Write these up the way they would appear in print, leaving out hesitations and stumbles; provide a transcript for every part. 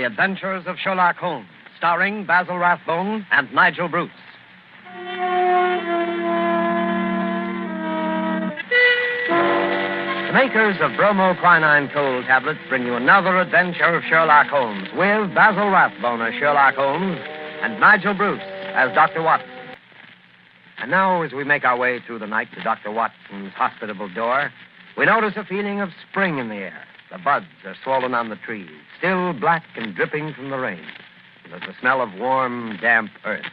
Adventures of Sherlock Holmes, starring Basil Rathbone and Nigel Bruce. The makers of bromoquinine cold tablets bring you another adventure of Sherlock Holmes with Basil Rathbone as Sherlock Holmes and Nigel Bruce as Dr. Watson. And now, as we make our way through the night to Dr. Watson's hospitable door, we notice a feeling of spring in the air. The buds are swollen on the trees, still black and dripping from the rain. And there's a smell of warm, damp earth.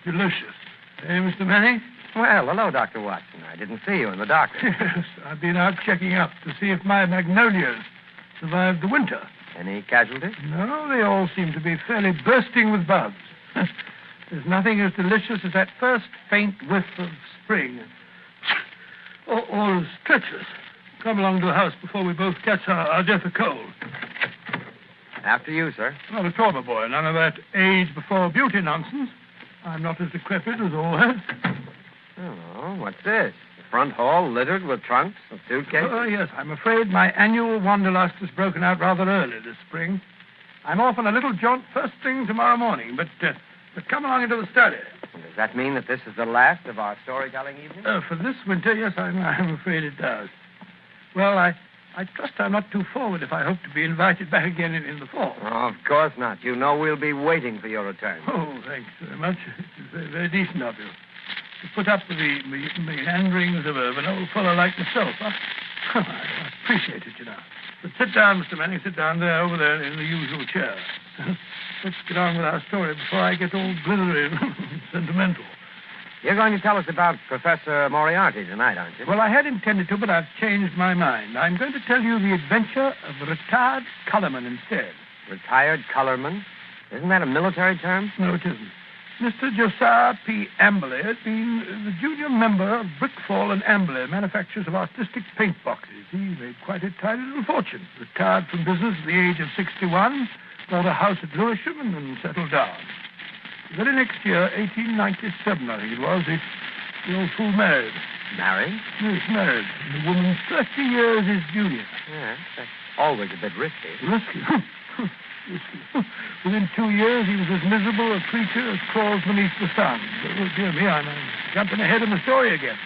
Delicious. Hey, Mr. Manning? Well, hello, Dr. Watson. I didn't see you in the doctor. Yes, I've been out checking up to see if my magnolias survived the winter. Any casualties? No, they all seem to be fairly bursting with buds. There's nothing as delicious as that first faint whiff of spring. All is treacherous. Come along to the house before we both catch our death of cold. After you, sir. Not at all, my boy. None of that age before beauty nonsense. I'm not as decrepit as all that. Oh, what's this? The front hall littered with trunks and suitcases? Oh, yes. I'm afraid my annual wanderlust has broken out rather early this spring. I'm off on a little jaunt first thing tomorrow morning, but come along into the study. Does that mean that this is the last of our storytelling evening? For this winter, yes, I'm afraid it does. Well, I trust I'm not too forward if I hope to be invited back again in the fall. Oh, of course not. You know we'll be waiting for your return. Oh, thanks very much. It's very, very decent of you. To put up with the meanderings of an old fellow like myself. I appreciate it, you know. But sit down, Mr. Manning. Sit down there, over there, in the usual chair. Let's get on with our story before I get all glittery and sentimental. You're going to tell us about Professor Moriarty tonight, aren't you? Well, I had intended to, but I've changed my mind. I'm going to tell you the adventure of retired Colourman instead. Retired Colourman? Isn't that a military term? No, it isn't. Mr. Josiah P. Amberley had been the junior member of Brickfall and Amberley, manufacturers of artistic paint boxes. He made quite a tidy little fortune. Retired from business at the age of 61, bought a house at Lewisham and then settled down. The very next year, 1897, I think it was, the old fool married. Married? Yes, married. The woman 30 years his junior. Yes, that's always a bit risky. Risky? Risky. Within 2 years, he was as miserable a creature as crawls beneath the sun. Oh, dear me, I'm jumping ahead in the story again.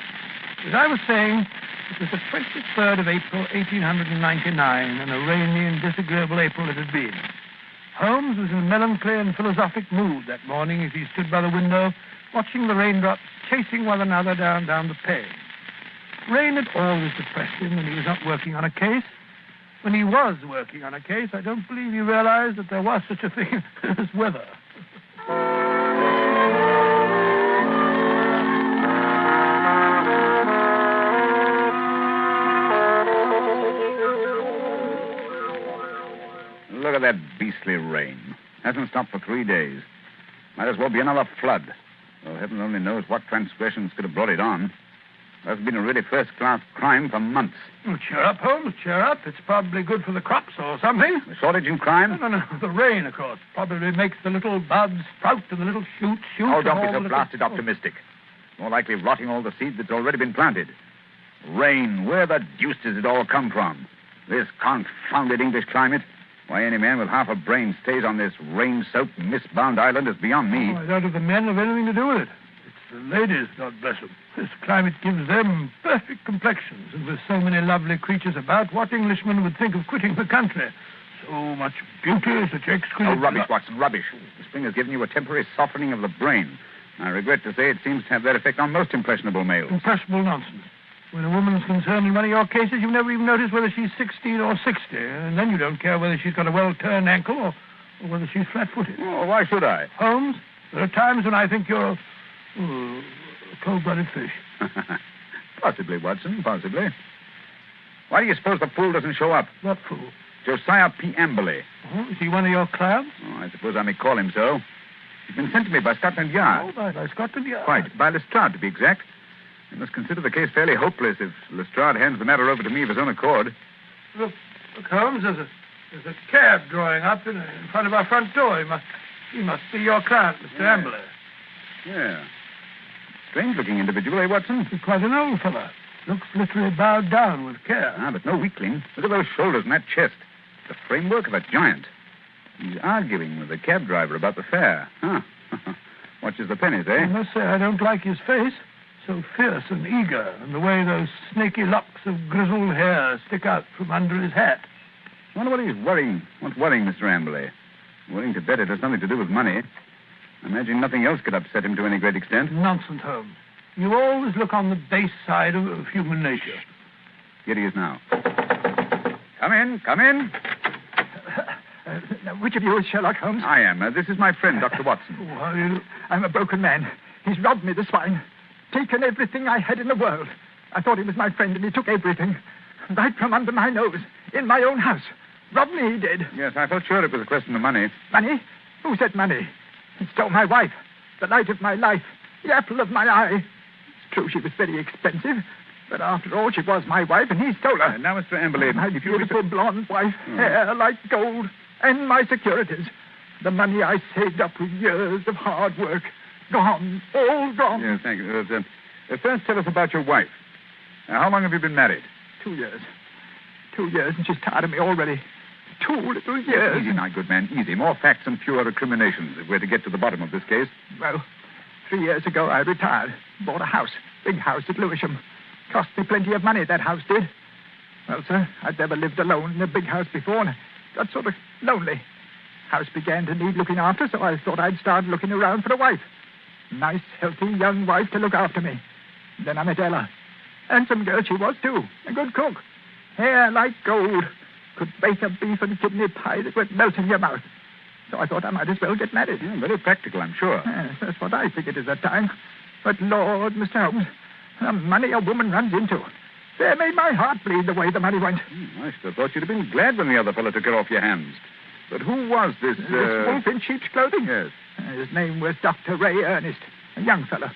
As I was saying, it was the 23rd of April, 1899, and a rainy and disagreeable April it had been. Holmes was in a melancholy and philosophic mood that morning as he stood by the window, watching the raindrops chasing one another down the pane. Rain had always depressed him when he was not working on a case. When he was working on a case, I don't believe he realized that there was such a thing as weather. Look at that beastly rain. Hasn't stopped for 3 days. Might as well be another flood. Well, heaven only knows what transgressions could have brought it on. That's been a really first-class crime for months. Oh, cheer up, Holmes, cheer up. It's probably good for the crops or something. The shortage in crime? No. The rain, of course. Probably makes the little buds sprout and the little shoots shoot. Oh, don't be so blasted optimistic. More likely rotting all the seed that's already been planted. Rain, where the deuce does it all come from? This confounded English climate? Why any man with half a brain stays on this rain-soaked, mist-bound island is beyond me. Oh, I doubt if the men have anything to do with it. It's the ladies, God bless them. This climate gives them perfect complexions, and with so many lovely creatures about, what Englishman would think of quitting the country? So much beauty, such exquisite... Oh, rubbish, Watson, rubbish. The spring has given you a temporary softening of the brain. I regret to say it seems to have that effect on most impressionable males. Impressionable nonsense. When a woman's concerned in one of your cases, you never even notice whether she's 16 or 60, and then you don't care whether she's got a well-turned ankle or whether she's flat-footed. Oh, why should I? Holmes, there are times when I think you're a cold-blooded fish. Possibly, Watson, possibly. Why do you suppose the fool doesn't show up? What fool? Josiah P. Amberley. Oh, is he one of your clients? Oh, I suppose I may call him so. He's been sent to me by Scotland Yard. Oh, by Scotland Yard. Quite. By Lestrade, to be exact. You must consider the case fairly hopeless if Lestrade hands the matter over to me of his own accord. Look, Holmes, there's a cab drawing up in front of our front door. He must be your client, Mr. Amberley. Yeah. Strange-looking individual, eh, Watson? He's quite an old fellow. Looks literally bowed down with care. Ah, but no weakling. Look at those shoulders and that chest. The framework of a giant. He's arguing with the cab driver about the fare. Huh. Watches the pennies, eh? I must say I don't like his face. So fierce and eager, and the way those snaky locks of grizzled hair stick out from under his hat. I wonder what he's worrying. What's worrying Mr. Amberley? Willing to bet it has nothing to do with money. I imagine nothing else could upset him to any great extent. Nonsense, Holmes. You always look on the base side of human nature. Here he is now. Come in, come in. Which of you is Sherlock Holmes? I am. This is my friend, Dr. Watson. Oh, are you... I'm a broken man. He's robbed me, the swine. Taken everything I had in the world. I thought he was my friend, and he took everything. Right from under my nose. In my own house. Robbed me, he did. Yes, I felt sure it was a question of money. Money? Who said money? He stole my wife. The light of my life. The apple of my eye. It's true she was very expensive. But after all, she was my wife, and he stole her. Now, Mr. Amberley... My beautiful blonde wife. Hair like gold. And my securities. The money I saved up with years of hard work. Gone. All gone. Yes, thank you. First, tell us about your wife. How long have you been married? 2 years. 2 years, and she's tired of me already. 2 little years. Easy, my good man, easy. More facts and fewer recriminations if we're to get to the bottom of this case. Well, 3 years ago I retired. Bought a house. Big house at Lewisham. Cost me plenty of money, that house did. Well, sir, I'd never lived alone in a big house before, and got sort of lonely. House began to need looking after, so I thought I'd start looking around for a wife. Nice, healthy, young wife to look after me. Then I met Ella. Handsome girl she was, too. A good cook. Hair like gold. Could bake a beef and kidney pie that would melt in your mouth. So I thought I might as well get married. Yeah, very practical, I'm sure. Yes, that's what I figured at that time. But, Lord, Mr. Holmes, the money a woman runs into. They made my heart bleed the way the money went. I should have thought you'd have been glad when the other fellow took it off your hands. But who was this... This wolf in sheep's clothing? Yes. His name was Dr. Ray Ernest, a young fellow.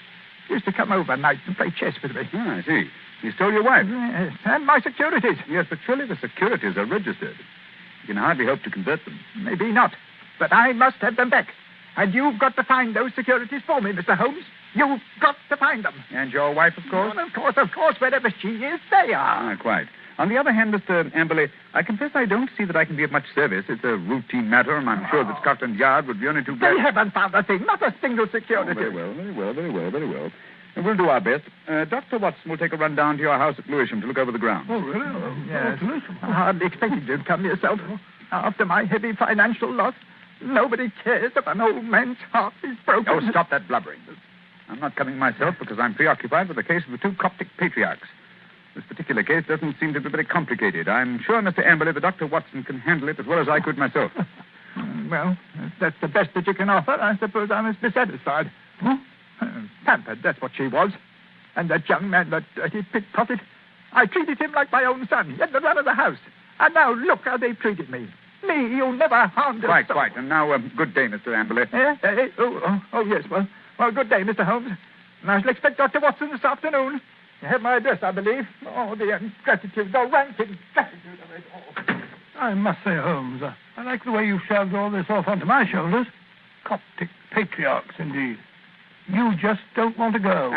Used to come over nights and play chess with me. Ah, I see. He stole your wife. Yes, and my securities. Yes, but surely the securities are registered. You can hardly hope to convert them. Maybe not, but I must have them back. And you've got to find those securities for me, Mr. Holmes. You've got to find them. And your wife, of course? Well, of course, wherever she is, they are. Ah, quite. On the other hand, Mr. Amberley, I confess I don't see that I can be of much service. It's a routine matter, and I'm sure that Scotland Yard would be only too glad... They haven't found a thing, not a single security. Oh, very well. And we'll do our best. Dr. Watson will take a run down to your house at Lewisham to look over the grounds. Oh, really? Yes. I hardly expected you'd come yourself. After my heavy financial loss, nobody cares if an old man's heart is broken. Oh, stop that blubbering. I'm not coming myself because I'm preoccupied with the case of the 2 Coptic patriarchs. This particular case doesn't seem to be very complicated. I'm sure, Mr. Amberley, that Dr. Watson can handle it as well as I could myself. Well, if that's the best that you can offer, I suppose I must be satisfied. Pampered, that's what she was. And that young man, that dirty pickpocket, I treated him like my own son. He had the run of the house. And now look how they've treated me. Me, you never harmed us. Quite. And now, good day, Mr. Amberley. Oh, yes. Well, good day, Mr. Holmes. And I shall expect Dr. Watson this afternoon. You have my address, I believe. Oh, the ingratitude, the rank ingratitude of it all. I must say, Holmes, I like the way you shoved all this off onto my shoulders. Coptic patriarchs, indeed. You just don't want to go.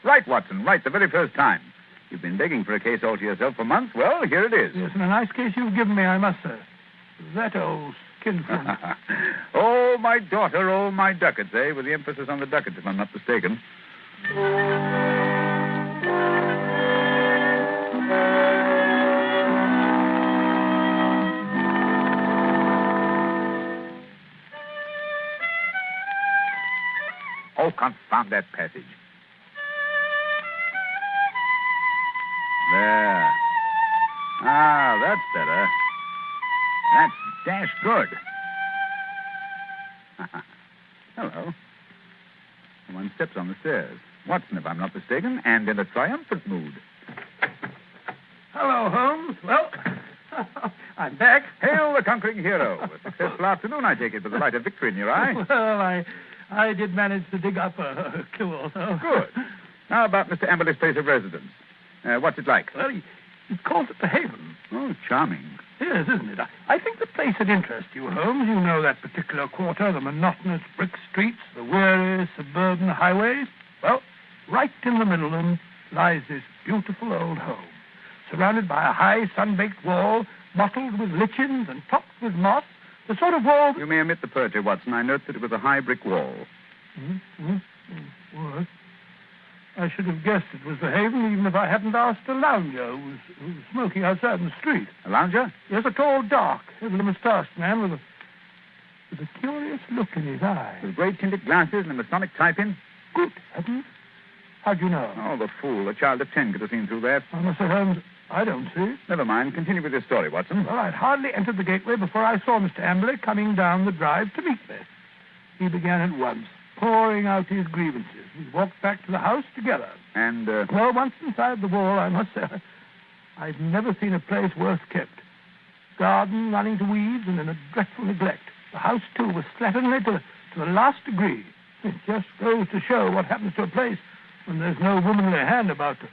Right, Watson, right, the very first time. You've been begging for a case all to yourself for months. Well, here it is. Yes, and a nice case you've given me, I must say. That old skinflint. Oh, my daughter, oh, my ducats, eh? With the emphasis on the ducats, if I'm not mistaken. Oh, confound that passage. There. Ah, that's better. That's dash good. Hello. Someone steps on the stairs. Watson, if I'm not mistaken, and in a triumphant mood. Hello, Holmes. Well, I'm back. Hail the conquering hero. A successful afternoon, I take it, with the light of victory in your eye. Well, I did manage to dig up a cure. So. Good. How about Mr. Amberley's place of residence? What's it like? Well, he calls it the Haven. Oh, charming. Yes, isn't it? I think the place would interest you, Holmes. You know that particular quarter, the monotonous brick streets, the weary suburban highways. Well, right in the middle of them lies this beautiful old home, surrounded by a high sun-baked wall, mottled with lichens and topped with moss, The sort of wall... You may omit the poetry, Watson. I note that it was a high brick wall. Well, I should have guessed it was the Haven even if I hadn't asked a lounger who was smoking outside in the street. A lounger? Yes, a tall, dark, heavily moustached man with a curious look in his eye. With great tinted glasses and a Masonic type-in? Good heavens. How'd you know? Oh, the fool. A child of 10 could have seen through that. Oh, Mr. Holmes, I don't see. Never mind. Continue with your story, Watson. Well, I'd hardly entered the gateway before I saw Mr. Amberley coming down the drive to meet me. He began at once, pouring out his grievances. We walked back to the house together. And, Well, once inside the wall, I must say, I've never seen a place worse kept. Garden running to weeds and in a dreadful neglect. The house, too, was slatternly to the last degree. It just goes to show what happens to a place when there's no womanly hand about to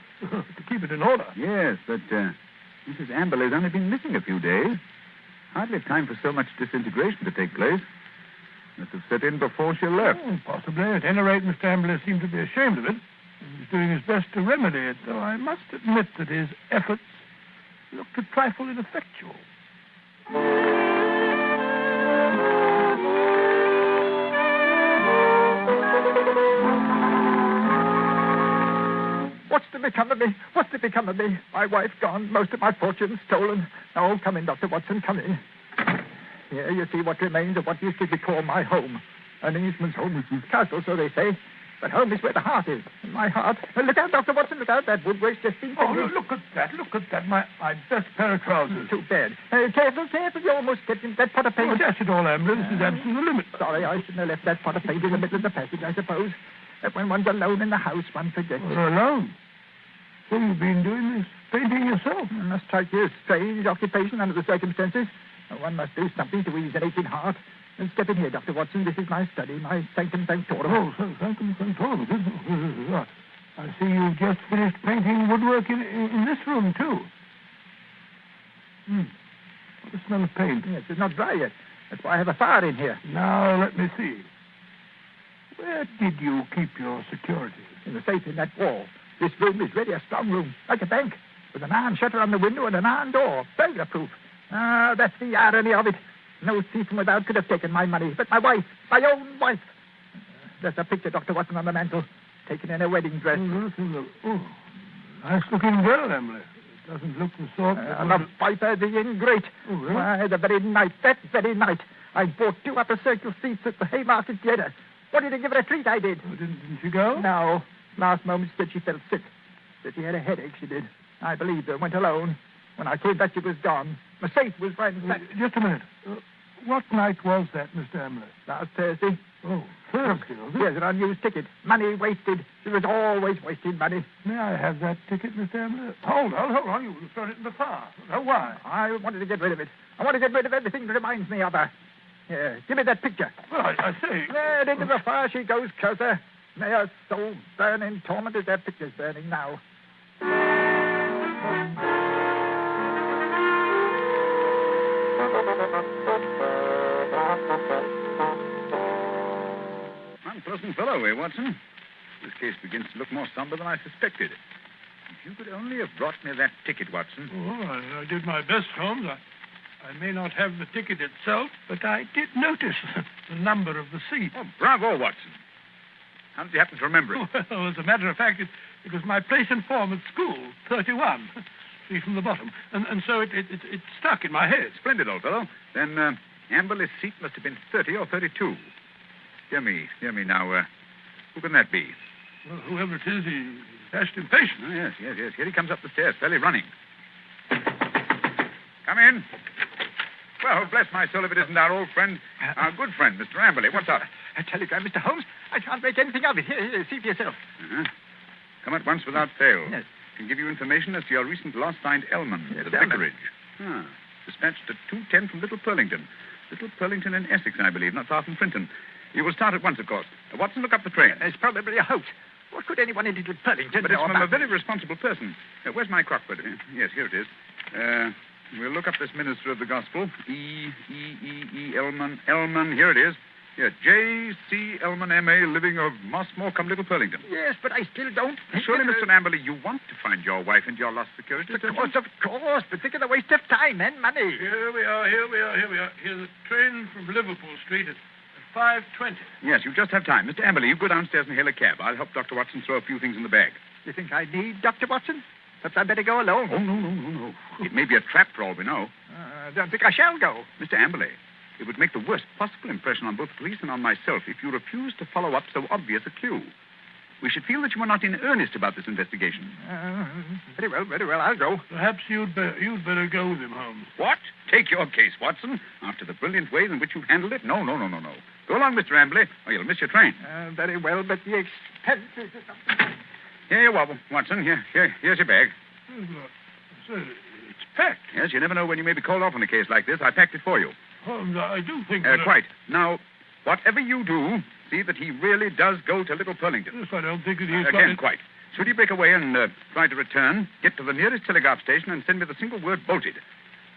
keep it in order. Yes, but Mrs. Amberley's only been missing a few days. Hardly time for so much disintegration to take place. Must have set in before she left. Possibly. At any rate, Mr. Amberley seemed to be ashamed of it. He was doing his best to remedy it, though I must admit that his efforts looked a trifle ineffectual. What's to become of me? What's to become of me? My wife gone, most of my fortune stolen. Oh, come in, Dr. Watson, come in. Here you see what remains of what used to be called my home. An Englishman's home is his castle, so they say. But home is where the heart is. And my heart... Look out, Dr. Watson, look out. That wood waste just seems to... Oh, look at that, look at that. My best pair of trousers. Too bad. Careful, you almost stepped in that pot of paint. Oh, dash it all, Amber. This is absolutely the limit. Sorry, I shouldn't have left that pot of paint in the middle of the passage, I suppose. That when one's alone in the house, one forgets. Well, alone? So you've been doing this painting yourself? It must strike you a strange occupation under the circumstances. One must do something to ease an aching heart. And step in here, Dr. Watson. This is my study, my sanctum sanctorum. Oh, sanctum sanctorum. I see you've just finished painting woodwork in this room, too. What a smell of paint. Yes, it's not dry yet. That's why I have a fire in here. Now, let me see. Where did you keep your securities? In the safe in that wall. This room is really a strong room, like a bank, with an iron shutter on the window and an iron door, burglar-proof. Ah, that's the irony of it. No thief from without could have taken my money, but my wife, my own wife. There's a picture, Dr. Watson, on the mantel, taken in a wedding dress. Nice-looking girl, Emily. It doesn't look the sort... the viper, the ingrate. Oh, really? Why, that very night, I bought 2 upper circle seats at the Haymarket Theatre. Wanted to give her a treat, I did. Oh, didn't she go? No. Last moment said she felt sick. Said she had a headache, she did. I believed her, went alone. When I came back, she was gone. My safe was ransacked. Just a minute. What night was that, Mr. Emily? Last Thursday. Oh, Thursday, was it? Yes, an unused ticket. Money wasted. She was always wasting money. May I have that ticket, Mr. Emily? Hold on. You thrown it in the fire. Oh, why? I wanted to get rid of it. I want to get rid of everything that reminds me of her. Here, give me that picture. Well, I say... There, into the fire she goes closer. May her soul burn in torment as that picture's burning now. Unpleasant fellow, eh, Watson? This case begins to look more somber than I suspected. If you could only have brought me that ticket, Watson. Oh, I did my best, Holmes. I may not have the ticket itself, but I did notice the number of the seat. Oh, bravo, Watson. How did you happen to remember it? Well, as a matter of fact, it was my place in form at school, 31. See from the bottom. And so it stuck in my head. Splendid, old fellow. Then Amberley's seat must have been 30 or 32. Dear me now. Who can that be? Well, whoever it is, he's dashed impatient. Oh, yes. Here he comes up the stairs, fairly running. Come in. Well, bless my soul if it isn't our old friend, our good friend, Mr. Amberley. What's up? A telegram, Mr. Holmes. I can't make anything of it. Here, see for yourself. Uh-huh. Come at once without fail. Yes. Can give you information as to your recent loss signed Elman, Yes, the Elman. vicarage. Dispatched at 2:10 from Little Purlington. Little Purlington in Essex, I believe, not far from Frinton. You will start at once, of course. Watson, look up the train. It's probably a hoax. What could anyone in Little Purlington But know it's from a about very responsible person. Where's my crockpot? Yes, here it is. We'll look up this minister of the gospel. Elman. Here it is. Here, J.C. Elman, M.A., living of Mossmore, come Little Purlington. Yes, but I still don't think... Surely, that, Mr. Amberley, you want to find your wife and your lost securities, don't you? Of course, but think of the waste of time and money. Here we are. Here's a train from Liverpool Street at 5:20. Yes, you just have time. Mr. Amberley, you go downstairs and hail a cab. I'll help Dr. Watson throw a few things in the bag. You think I need Dr. Watson? Perhaps I'd better go alone. Oh, no. It may be a trap for all we know. I don't think I shall go. Mr. Amberley, it would make the worst possible impression on both police and on myself if you refused to follow up so obvious a clue. We should feel that you are not in earnest about this investigation. Very well, I'll go. Perhaps you'd better go with him, Holmes. What? Take your case, Watson. After the brilliant way in which you've handled it? No. Go along, Mr. Amberley, or you'll miss your train. Very well, but the expense is something... Here you are, Watson. Here's your bag. Sir, it's packed. Yes, you never know when you may be called off on a case like this. I packed it for you. Holmes, I do think Quite. Now, whatever you do, see that he really does go to Little Purlington. Yes, I don't think that he's Again, quite. Should he break away and try to return, get to the nearest telegraph station and send me the single word bolted.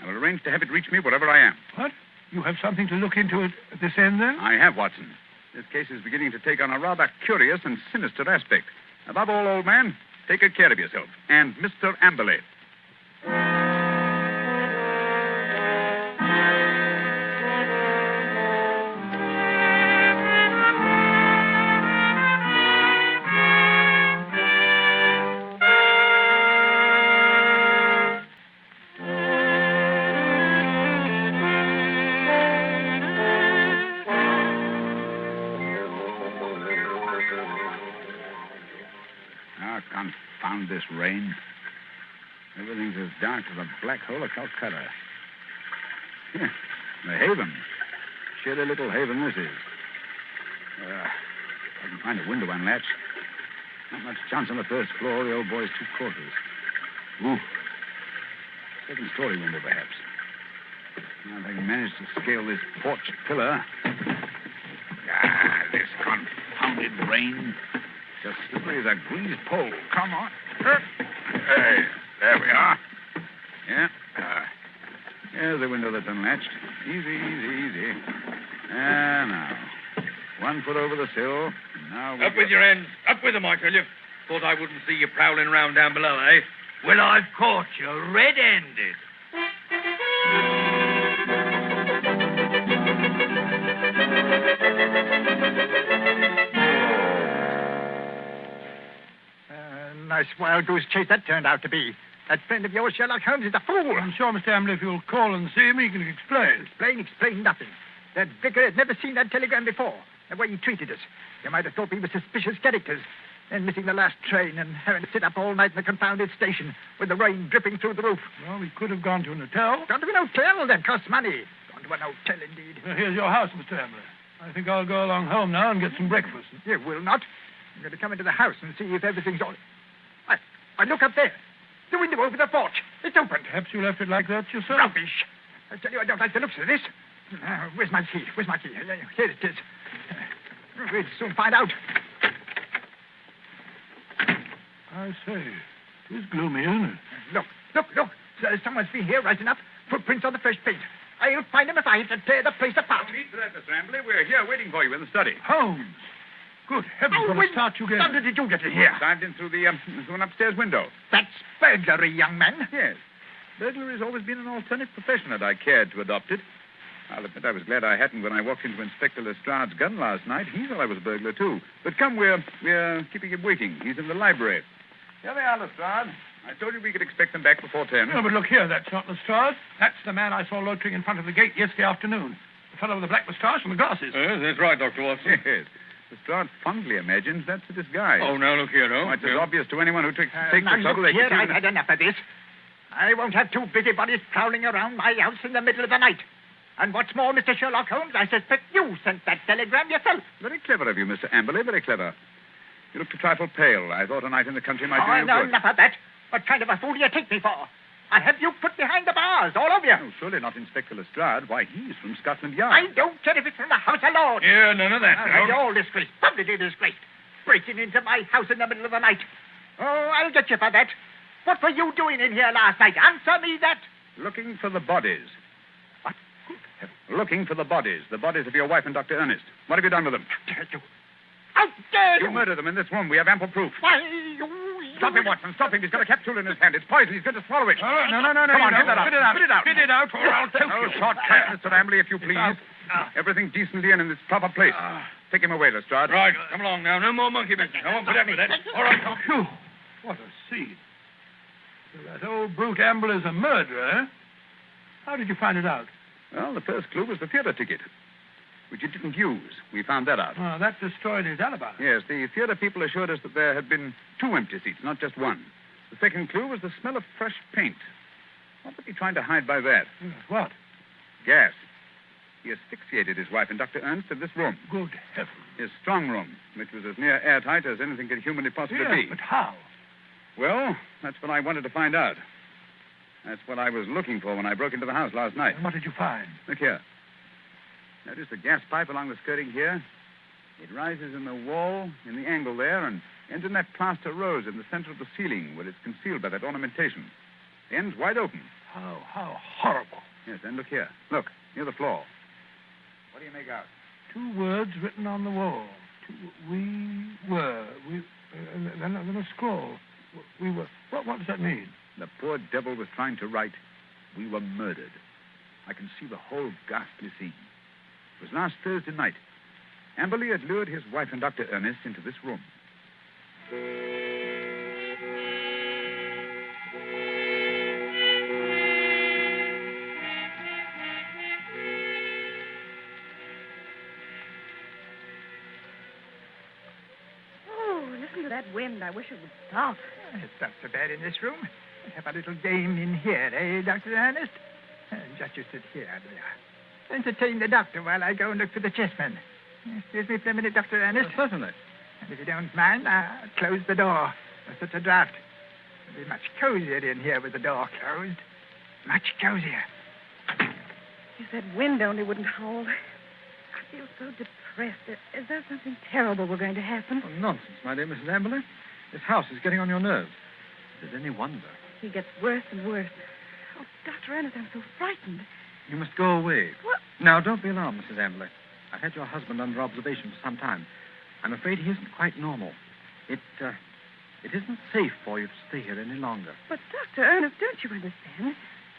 I will arrange to have it reach me wherever I am. What? You have something to look into at this end, then? I have, Watson. This case is beginning to take on a rather curious and sinister aspect. Above all, old man, take good care of yourself. And Mr. Amberley. Confound this rain. Everything's as dark as a black hole of Calcutta. Yeah, the haven. Chilly little haven this is. I can find a window unlatched. Not much chance on the first floor. The old boy's 2 quarters. Ooh. Second-story window, perhaps. Now, if I can manage to scale this porch pillar. This confounded rain. Just slippery as a greased pole. Come on. Hey, there we are. Yeah. Here's the window that's unlatched. Easy. Now. 1 foot over the sill. Now Up with your hands. Up with them, I tell you. Thought I wouldn't see you prowling around down below, eh? Well, I've caught you red-handed. Nice wild goose chase that turned out to be. That friend of yours, Sherlock Holmes, is a fool. I'm sure, Mr. Amberley, if you'll call and see him, he can explain. Explain nothing. That vicar had never seen that telegram before. The way he treated us. You might have thought we were suspicious characters. And missing the last train and having to sit up all night in the confounded station with the rain dripping through the roof. Well, we could have gone to an hotel. Gone to an hotel? That costs money. Gone to an hotel, indeed. Well, here's your house, Mr. Amberley. I think I'll go along home now and get some breakfast. You will not. I'm going to come into the house and see if everything's all... I look up there. The window over the porch. It's open. Perhaps you left it like that yourself? Rubbish. I tell you, I don't like the looks of this. Where's my key? Here it is. We'll soon find out. I say, it is gloomy, isn't it? Look. Someone's been here right enough. Footprints on the fresh paint. I'll find them if I have to tear the place apart. No need for that, Mr. Amberley. We're here waiting for you in the study. Holmes! Good heavens, what a start you gave. How did you get in here? Dived in through an upstairs window. That's burglary, young man. Yes. Burglary has always been an alternate profession had I cared to adopt it. I'll admit I was glad I hadn't when I walked into Inspector Lestrade's gun last night. He thought I was a burglar, too. But come, we're keeping him waiting. He's in the library. Here they are, Lestrade. I told you we could expect them back before 10. No, but look here, that's not Lestrade. That's the man I saw loitering in front of the gate yesterday afternoon. The fellow with the black moustache and the glasses. Yes, that's right, Dr. Watson. Yes. Lestrade fondly imagines that's a disguise. Oh, now, look here, no. It's as obvious to anyone who takes the now, trouble. look here, I've had enough of this. I won't have 2 busybodies prowling around my house in the middle of the night. And what's more, Mr. Sherlock Holmes, I suspect you sent that telegram yourself. Very clever of you, Mr. Amberley, very clever. You looked a trifle pale. I thought a night in the country might do you no, good. enough of that. What kind of a fool do you take me for? I have you put behind the bars, all of you. Oh, surely not Inspector Lestrade. Why, he's from Scotland Yard. I don't care if it's from the House of Lords. Yeah, none of that. You're all disgraced, publicly disgraced. Breaking into my house in the middle of the night. Oh, I'll get you for that. What were you doing in here last night? Answer me that. Looking for the bodies. What? Looking for the bodies of your wife and Dr. Ernest. What have you done with them? How dare you? You murdered them in this room. We have ample proof. Why, Stop him, Watson. Stop him. He's got a capsule in his hand. It's poison. He's going to swallow it. No. Come on, get that out. Spit it out. Spit it out. Spit it out, or I'll choke No you. shortcut, Mr. Amberley, if you please. Everything decently and in its proper place. Take him away, Lestrade. Right, come along now. No more monkey business. I won't put up with that. All right, come. Phew. What a scene. So that old brute Ambler's a murderer, eh? How did you find it out? Well, the first clue was the theater ticket, which you didn't use. We found that out. Oh, that destroyed his alibi. Yes, the theater people assured us that there had been 2 empty seats, not just one. The second clue was the smell of fresh paint. What was he trying to hide by that? Yes, what? Gas. He asphyxiated his wife and Dr. Ernst in this room, Good heavens. his strong room, which was as near airtight as anything could humanly possibly Yes, be. but how? Well, that's what I wanted to find out. That's what I was looking for when I broke into the house last night. And what did you find? Look here. Notice the gas pipe along the skirting here? It rises in the wall, in the angle there, and ends in that plaster rose in the center of the ceiling where it's concealed by that ornamentation. The end's wide open. How horrible. Yes, and look here. Look, near the floor. What do you make out? 2 words written on the wall. We were. Then a scroll. We were. What does that mean? The poor devil was trying to write, "We were murdered." I can see the whole ghastly scene. It was last Thursday night. Amberley had lured his wife and Dr. Ernest into this room. Oh, listen to that wind. I wish it would stop. It's not so bad in this room. Have a little game in here, eh, Dr. Ernest? Just you sit here, there. Entertain the doctor while I go and look for the chessmen. Excuse me for a minute, Dr. Ernest. Certainly. And if you don't mind, I'll close the door. There's such a draft. It'll be much cozier in here with the door closed. Much cozier. If that wind only wouldn't hold. I feel so depressed. Is there something terrible we're going to happen? Oh, nonsense, my dear Mrs. Amberley. This house is getting on your nerves. Is it any wonder? He gets worse and worse. Oh, Dr. Ernest, I'm so frightened. You must go away. What? Now, don't be alarmed, Mrs. Amberley. I've had your husband under observation for some time. I'm afraid he isn't quite normal. It isn't safe for you to stay here any longer. But, Dr. Ernest, don't you understand?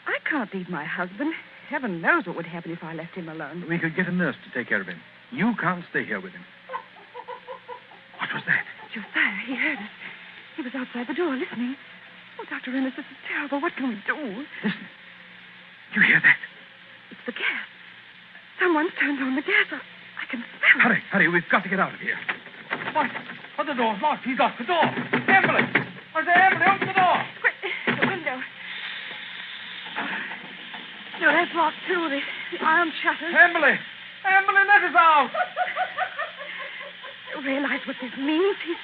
I can't leave my husband. Heaven knows what would happen if I left him alone. We could get a nurse to take care of him. You can't stay here with him. What was that? Josiah, he heard us. He was outside the door listening. Oh, Dr. Ernest, this is terrible. What can we do? Listen. You hear that? It's the gas. Someone's turned on the gas. I can smell it. Hurry. We've got to get out of here. What? Oh, the door's locked. He's locked the door. Amberley! I say, Amberley, open the door. Quick, the window. No, that's locked, too. The iron shutters. Amberley! Amberley, let us out! You realize what this means? He's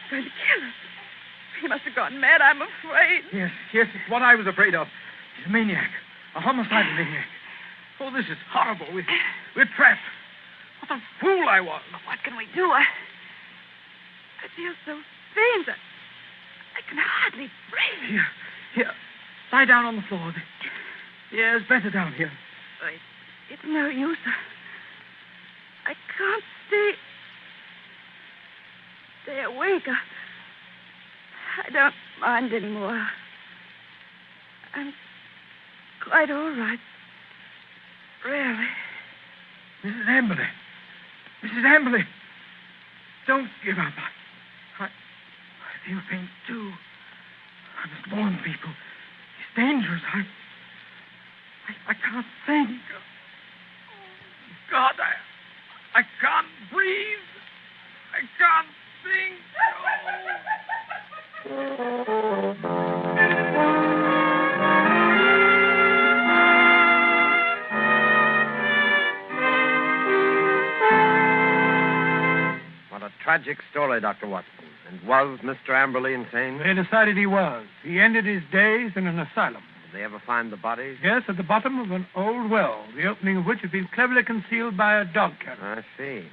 going to kill us. He must have gone mad, I'm afraid. Yes, it's what I was afraid of. He's a maniac. A homicidal maniac. Oh, this is horrible. We're trapped. What a fool I was. What can we do? I feel so faint. I can hardly breathe. Here. Lie down on the floor. The air's better down here. It's no use. I can't stay awake. I don't mind anymore. I'm quite all right. Really. Mrs. Amberley. Mrs. Amberley. Don't give up. I feel pain, too. I must warn people. It's dangerous. I can't think. God, I can't breathe. I can't think. What a tragic story, Dr. Watson. And was Mr. Amberley insane? They decided he was. He ended his days in an asylum. Did they ever find the bodies? Yes, at the bottom of an old well, the opening of which had been cleverly concealed by a dog kennel. I see.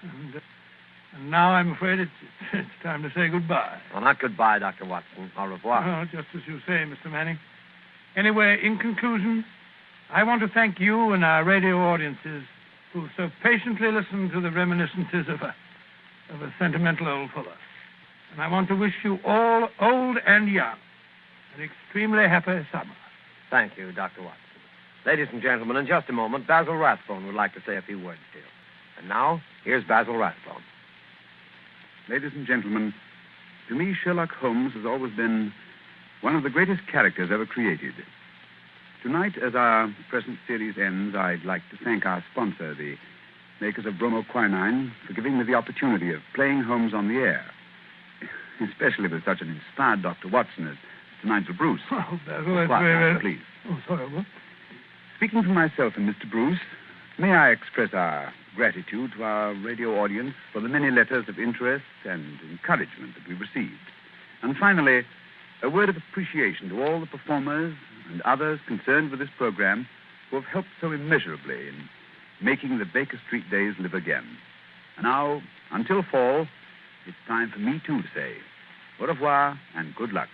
And now I'm afraid it's time to say goodbye. Well, not goodbye, Dr. Watson. Au revoir. Well, just as you say, Mr. Manning. Anyway, in conclusion, I want to thank you and our radio audiences who so patiently listened to the reminiscences of a sentimental old fellow. And I want to wish you all, old and young, an extremely happy summer. Thank you, Dr. Watson. Ladies and gentlemen, in just a moment, Basil Rathbone would like to say a few words to you. And now, here's Basil Rathbone. Ladies and gentlemen, to me, Sherlock Holmes has always been one of the greatest characters ever created. Tonight, as our present series ends, I'd like to thank our sponsor, the makers of bromoquinine, for giving me the opportunity of playing Holmes on the air, especially with such an inspired Dr. Watson as Mr. Nigel Bruce. Oh, Basil, that's Quiet, very... Nigel, please. Oh, sorry, what? Speaking for myself and Mr. Bruce, may I express our gratitude to our radio audience for the many letters of interest and encouragement that we received. And finally, a word of appreciation to all the performers and others concerned with this program who have helped so immeasurably in making the Baker Street days live again. And now, until fall, it's time for me, too, to say au revoir and good luck.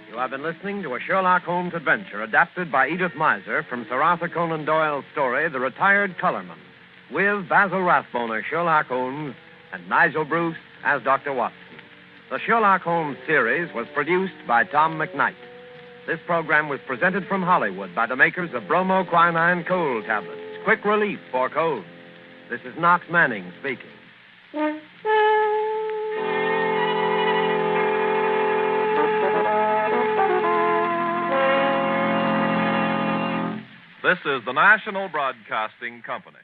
You have been listening to a Sherlock Holmes adventure adapted by Edith Meiser from Sir Arthur Conan Doyle's story, The Retired Colourman, with Basil Rathbone as Sherlock Holmes and Nigel Bruce as Dr. Watson. The Sherlock Holmes series was produced by Tom McKnight. This program was presented from Hollywood by the makers of bromoquinine cold tablets, quick relief for colds. This is Knox Manning speaking. This is the National Broadcasting Company.